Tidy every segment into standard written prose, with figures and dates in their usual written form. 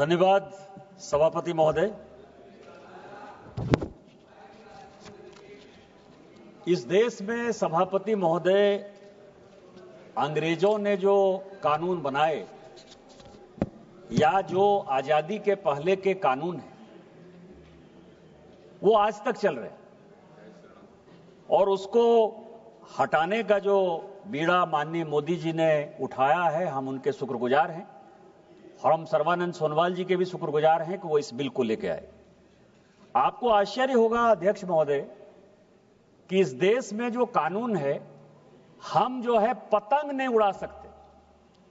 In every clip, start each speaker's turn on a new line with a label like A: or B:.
A: धन्यवाद सभापति महोदय। इस देश में सभापति महोदय, अंग्रेजों ने जो कानून बनाए या जो आजादी के पहले के कानून हैं वो आज तक चल रहे हैं और उसको हटाने का जो बीड़ा माननीय मोदी जी ने उठाया है, हम उनके शुक्रगुजार हैं और हम सर्बानंद सोनोवाल जी के भी शुक्रगुजार हैं कि वो इस बिल को लेकर आए। आपको आश्चर्य होगा अध्यक्ष महोदय कि इस देश में जो कानून है, हम जो है पतंग नहीं उड़ा सकते,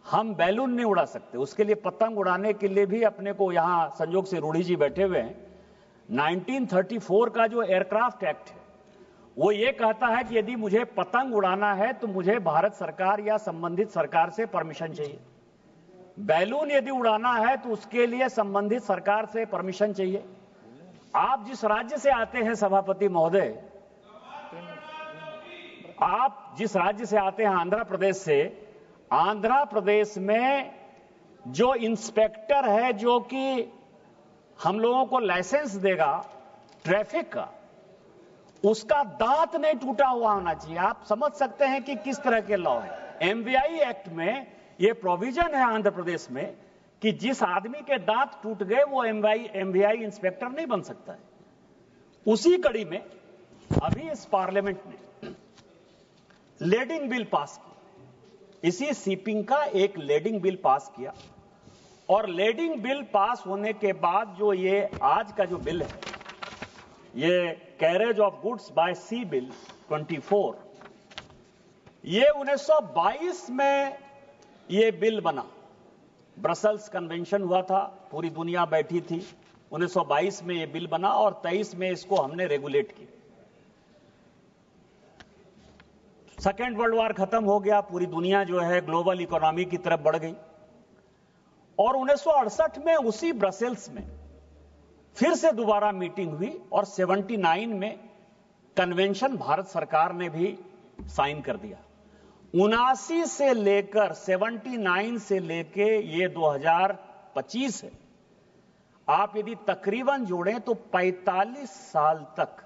A: हम बैलून नहीं उड़ा सकते। उसके लिए पतंग उड़ाने के लिए भी अपने को यहां संजोग से रूढ़ी जी बैठे हुए हैं। 1934 का जो एयरक्राफ्ट एक्ट है वो ये कहता है कि यदि मुझे पतंग उड़ाना है तो मुझे भारत सरकार या संबंधित सरकार से परमिशन चाहिए। बैलून यदि उड़ाना है तो उसके लिए संबंधित सरकार से परमिशन चाहिए। आप जिस राज्य से आते हैं सभापति महोदय, आप जिस राज्य से आते हैं आंध्र प्रदेश से, आंध्र प्रदेश में जो इंस्पेक्टर है जो कि हम लोगों को लाइसेंस देगा ट्रैफिक का, उसका दांत नहीं टूटा हुआ होना चाहिए। आप समझ सकते हैं कि किस तरह के लॉ है। एमवीआई एक्ट में यह प्रोविजन है आंध्र प्रदेश में कि जिस आदमी के दांत टूट गए वो एमवीआई इंस्पेक्टर नहीं बन सकता है। उसी कड़ी में अभी इस पार्लियामेंट ने लेडिंग बिल पास किया। इसी सीपिंग का एक लेडिंग बिल पास किया और लेडिंग बिल पास होने के बाद जो ये आज का जो बिल है, ये carriage of goods by sea bill 24, ये 1922 में ये बिल बना। ब्रसेल्स कन्वेंशन हुआ था, पूरी दुनिया बैठी थी। 1922 में ये बिल बना और 23 में इसको हमने रेगुलेट किया। सेकेंड वर्ल्ड वॉर खत्म हो गया, पूरी दुनिया जो है ग्लोबल इकोनॉमी की तरफ बढ़ गई और 1968 में उसी ब्रसेल्स में फिर से दोबारा मीटिंग हुई और 79 में कन्वेंशन भारत सरकार ने भी साइन कर दिया। 79 से लेकर 79 से लेके ये 2025 है। आप यदि तकरीबन जोड़ें तो 45 साल तक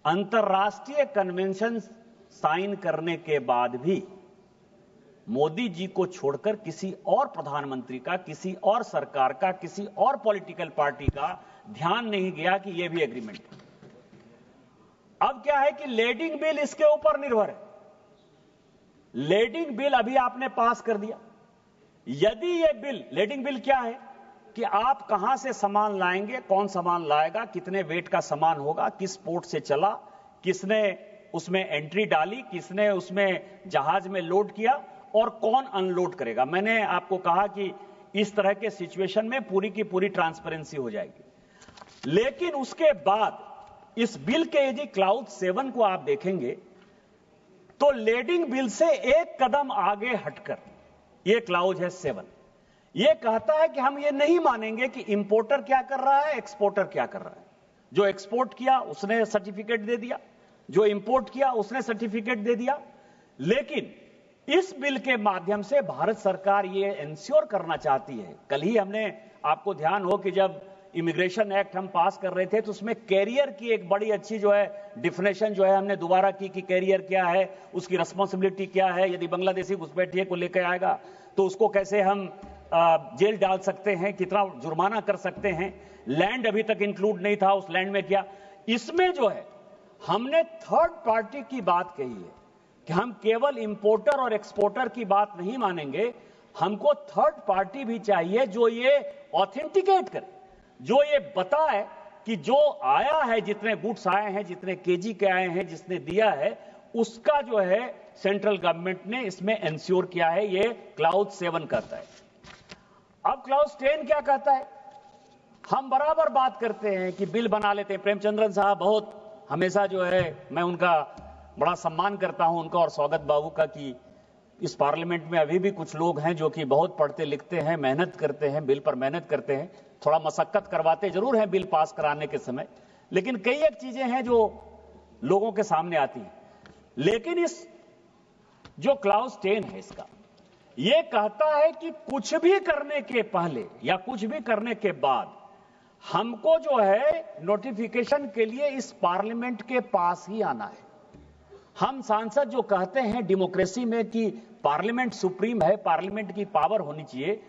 A: अंतर्राष्ट्रीय कन्वेंशन साइन करने के बाद भी मोदी जी को छोड़कर किसी और प्रधानमंत्री का, किसी और सरकार का, किसी और पॉलिटिकल पार्टी का ध्यान नहीं गया कि यह भी एग्रीमेंट है। अब क्या है कि लेडिंग बिल इसके ऊपर निर्भर है। लेडिंग बिल अभी आपने पास कर दिया। यदि यह बिल, लेडिंग बिल क्या है कि आप कहां से सामान लाएंगे, कौन सामान लाएगा, कितने वेट का सामान होगा, किस पोर्ट से चला, किसने उसमें एंट्री डाली, किसने उसमें जहाज में लोड किया और कौन अनलोड करेगा। मैंने आपको कहा कि इस तरह के सिचुएशन में पूरी की पूरी ट्रांसपेरेंसी हो जाएगी। लेकिन उसके बाद इस बिल के यदि क्लाउज 7 को आप देखेंगे तो लेडिंग बिल से एक कदम आगे हटकर यह क्लाउज है 7। यह कहता है कि हम यह नहीं मानेंगे कि इंपोर्टर क्या कर रहा है, एक्सपोर्टर क्या कर रहा है। जो एक्सपोर्ट किया उसने सर्टिफिकेट दे दिया, जो इंपोर्ट किया उसने सर्टिफिकेट दे दिया। लेकिन इस बिल के माध्यम से भारत सरकार ये इंश्योर करना चाहती है। कल ही हमने, आपको ध्यान हो कि जब इमिग्रेशन एक्ट हम पास कर रहे थे तो उसमें कैरियर की एक बड़ी अच्छी जो है डिफिनेशन जो है हमने दोबारा की कि कैरियर क्या है, उसकी रिस्पांसिबिलिटी क्या है। यदि बांग्लादेशी घुसपैठिए को लेकर आएगा तो उसको कैसे हम जेल डाल सकते हैं, कितना जुर्माना कर सकते हैं। लैंड अभी तक इंक्लूड नहीं था, उस लैंड में क्या। इसमें जो है हमने थर्ड पार्टी की बात कही है कि हम केवल इंपोर्टर और एक्सपोर्टर की बात नहीं मानेंगे, हमको थर्ड पार्टी भी चाहिए जो ये ऑथेंटिकेट करे, जो ये बताए कि जो आया है, जितने गुड्स आए हैं, जितने केजी के आए हैं, जिसने दिया है, उसका जो है सेंट्रल गवर्नमेंट ने इसमें इंश्योर किया है। ये क्लाउज 7 कहता है। अब क्लाउज 10 क्या कहता है? हम बराबर बात करते हैं कि बिल बना लेते हैं। प्रेमचंद्रन साहब बहुत हमेशा जो है, मैं उनका बड़ा सम्मान करता हूं उनका और स्वागत बाबू का, कि इस पार्लियामेंट में अभी भी कुछ लोग हैं जो कि बहुत पढ़ते लिखते हैं, मेहनत करते हैं, बिल पर मेहनत करते हैं, थोड़ा मशक्कत करवाते जरूर हैं बिल पास कराने के समय, लेकिन कई एक चीजें हैं जो लोगों के सामने आती हैं। लेकिन इस जो क्लाउज 10 है इसका, ये कहता है कि कुछ भी करने के पहले या कुछ भी करने के बाद हमको जो है नोटिफिकेशन के लिए इस पार्लियामेंट के पास ही आना है। हम सांसद जो कहते हैं डेमोक्रेसी में कि पार्लियामेंट सुप्रीम है, पार्लियामेंट की पावर होनी चाहिए,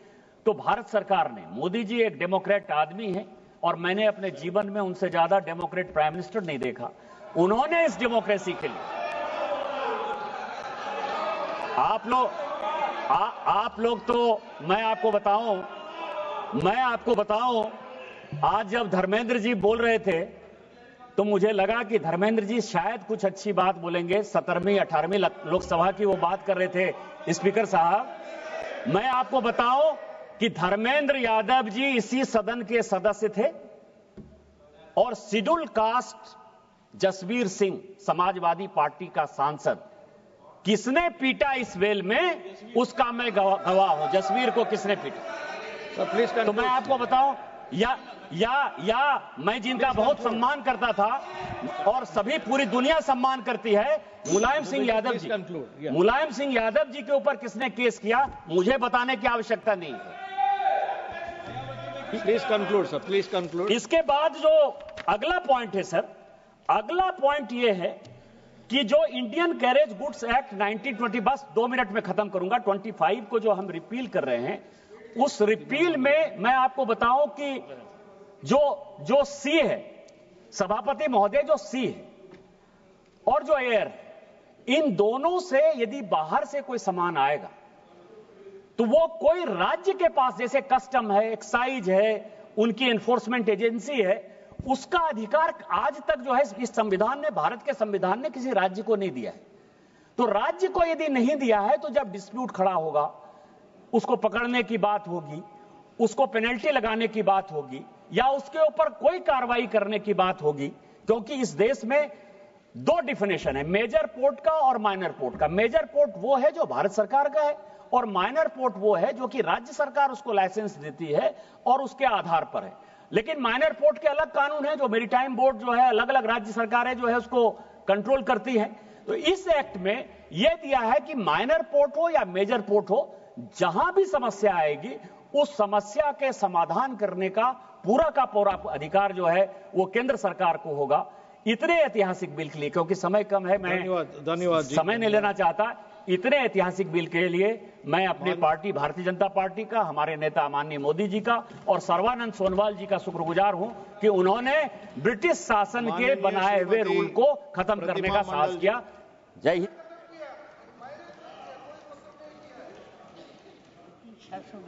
A: तो भारत सरकार ने, मोदी जी एक डेमोक्रेट आदमी है और मैंने अपने जीवन में उनसे ज्यादा डेमोक्रेट प्राइम मिनिस्टर नहीं देखा। उन्होंने इस डेमोक्रेसी के लिए आप लोग तो मैं आपको बताऊं आज जब धर्मेंद्र जी बोल रहे थे तो मुझे लगा कि धर्मेंद्र जी शायद कुछ अच्छी बात बोलेंगे। 17वीं 18वीं लोकसभा की वो बात कर रहे थे स्पीकर साहब। मैं आपको बताऊं कि धर्मेंद्र यादव जी इसी सदन के सदस्य थे और शेड्यूल कास्ट जसवीर सिंह समाजवादी पार्टी का सांसद किसने पीटा इस वेल में, उसका मैं गवाह हूं। जसवीर को किसने पीटा तो मैं आपको बताऊं, या मैं जिनका बहुत सम्मान करता था और सभी पूरी दुनिया सम्मान करती है, मुलायम सिंह यादव जी, मुलायम सिंह यादव जी के ऊपर किसने केस किया मुझे बताने की आवश्यकता नहीं है।
B: Please conclude sir, please conclude.
A: इसके बाद जो अगला पॉइंट है सर, अगला पॉइंट यह है कि जो इंडियन कैरेज गुड्स एक्ट 1920, बस 2 मिनट में खत्म करूंगा, 25 को जो हम रिपील कर रहे हैं, उस रिपील में मैं आपको बताऊं कि जो सी है, सभापति महोदय, जो सी है और जो एयर, इन दोनों से यदि बाहर से कोई सामान आएगा तो वो कोई राज्य के पास, जैसे कस्टम है, एक्साइज है, उनकी एनफोर्समेंट एजेंसी है, उसका अधिकार आज तक जो है इस संविधान ने, भारत के संविधान ने किसी राज्य को नहीं दिया है। तो राज्य को यदि नहीं दिया है तो जब डिस्प्यूट खड़ा होगा, उसको पकड़ने की बात होगी, उसको पेनल्टी लगाने की बात होगी या उसके ऊपर कोई कार्रवाई करने की बात होगी, क्योंकि इस देश में 2 डिफिनेशन है, मेजर पोर्ट का और माइनर पोर्ट का। मेजर पोर्ट वो है जो भारत सरकार का है और माइनर पोर्ट वो है जो कि राज्य सरकार उसको लाइसेंस देती है और उसके आधार पर है। लेकिन माइनर पोर्ट के अलग कानून है, जो मेरीटाइम बोर्ड जो है, अलग अलग राज्य सरकारें जो है उसको कंट्रोल करती हैं। तो इस एक्ट में यह दिया है कि माइनर पोर्ट हो या मेजर पोर्ट हो, जहां भी समस्या आएगी उस समस्या के समाधान करने का पूरा का पूरा अधिकार जो है वो केंद्र सरकार को होगा। इतने ऐतिहासिक बिल के लिए, क्योंकि समय कम है, मैं
B: धन्यवाद
A: समय नहीं लेना चाहता, इतने ऐतिहासिक बिल के लिए मैं अपनी पार्टी भारतीय जनता पार्टी का, हमारे नेता माननीय मोदी जी का और सर्बानंद सोनोवाल जी का शुक्रगुजार हूं कि उन्होंने ब्रिटिश शासन के बनाए हुए रूल को खत्म करने का साहस किया। जय हिंद।